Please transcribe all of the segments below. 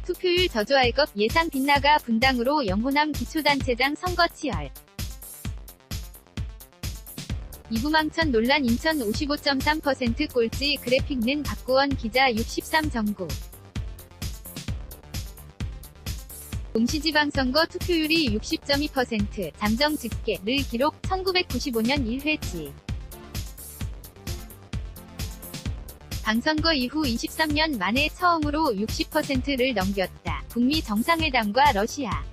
투표율 저조할 것 예상 빗나가 분당으로 영호남 기초단체장 선거 치열. 이부망천 논란 인천 55.3% 꼴찌 그래픽는 박구원 기자 63 정구. 동시지방선거 투표율이 60.2% 잠정 집계를 기록 1995년 1회치. 방선거 이후 23년 만에 처음으로 60%를 넘겼다. 북미 정상회담과 러시아.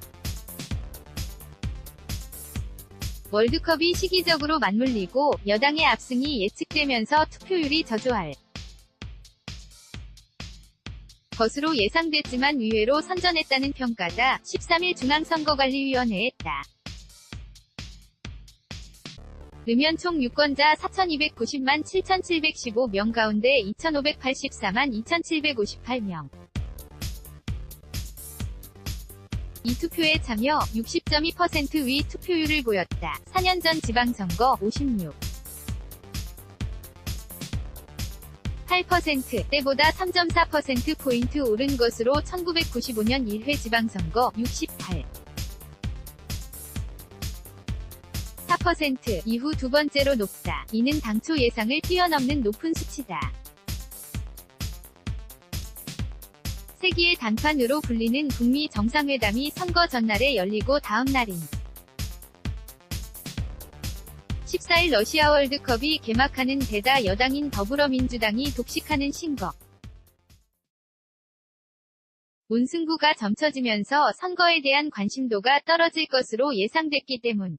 월드컵이 시기적으로 맞물리고 여당의 압승이 예측되면서 투표율이 저조할 것으로 예상됐지만 의외로 선전했다는 평가다. 13일 중앙선거관리위원회에 따 르면 총 유권자 4,290만 7,715명 가운데 2,584만 2,758명. 이 투표에 참여 60.2%의 투표율을 보였다. 4년 전 지방선거 56.8%대보다 3.4%포인트 오른 것으로 1995년 1회 지방선거 68.4% 이후 두 번째로 높다. 이는 당초 예상을 뛰어넘는 높은 수치다. 세기의 단판으로 불리는 북미 정상회담이 선거 전날에 열리고 다음 날인 14일 러시아 월드컵이 개막하는 데다 여당인 더불어민주당이 독식하는 신거 문승부가 점쳐지면서 선거에 대한 관심도가 떨어질 것으로 예상됐기 때문이다.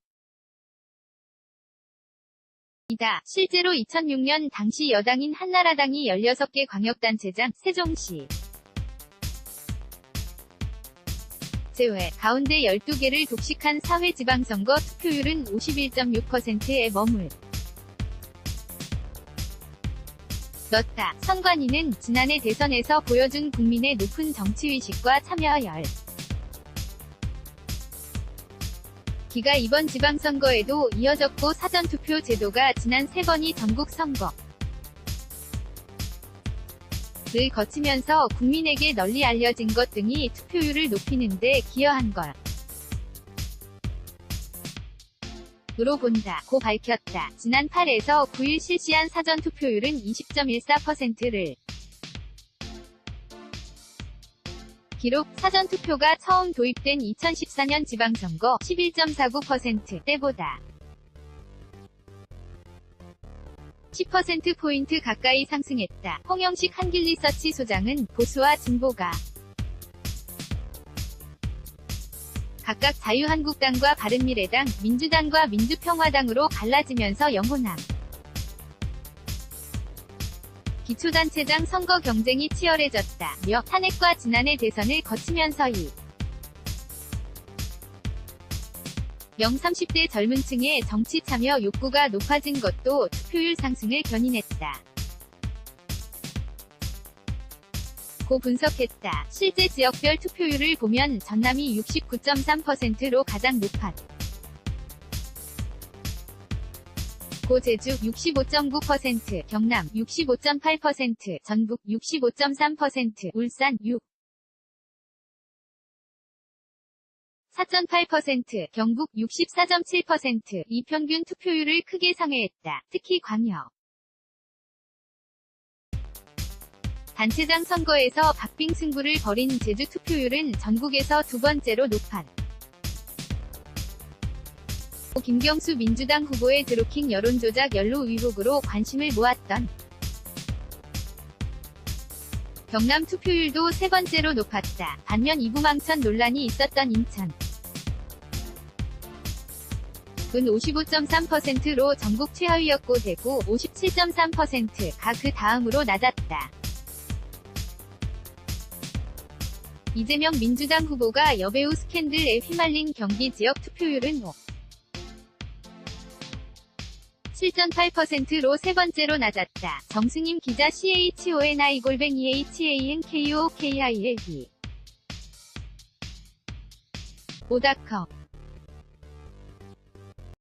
실제로 2006년 당시 여당인 한나라당이 16개 광역단체장, 세종시 제외 가운데 12개를 독식한 4회 지방선거 투표율은 51.6%에 머물렀다. 선관위는 지난해 대선에서 보여준 국민의 높은 정치의식과 참여열 기가 이번 지방선거에도 이어졌고 사전투표 제도가 지난 3번이 전국 선거 를 거치면서 국민에게 널리 알려진 것 등이 투표율을 높이는 데 기여한 것으로 본다. 고 밝혔다. 지난 8에서 9일 실시한 사전투표율은 20.14%를 기록. 사전투표가 처음 도입된 2014년 지방선거 11.49%대보다 10%포인트 가까이 상승했다. 홍영식 한길리서치 소장은 보수와 진보가 각각 자유한국당과 바른미래당, 민주당과 민주평화당으로 갈라지면서 영호남 기초단체장 선거 경쟁이 치열해졌다며 탄핵과 지난해 대선을 거치면서 이 영 30대 젊은 층의 정치 참여 욕구가 높아진 것도 투표율 상승을 견인했다. 고 분석했다. 실제 지역별 투표율을 보면 전남이 69.3%로 가장 높았고 제주 65.9%, 경남 65.8%, 전북 65.3%, 울산 4.8%, 경북 64.7%, 이 평균 투표율을 크게 상회했다. 특히 광역 단체장 선거에서 박빙 승부를 벌인 제주 투표율은 전국에서 두 번째로 높았고 김경수 민주당 후보의 드루킹 여론조작 연루 의혹으로 관심을 모았던 경남 투표율도 세 번째로 높았다. 반면 이부망천 논란이 있었던 인천 은 55.3%로 전국 최하위였고 대구 57.3%가 그 다음으로 낮았다. 이재명 민주당 후보가 여배우 스캔들에 휘말린 경기 지역 투표율은 7.8%로 세 번째로 낮았다. 정승임 기자 CHONI@HANKOOKILB 오닷컴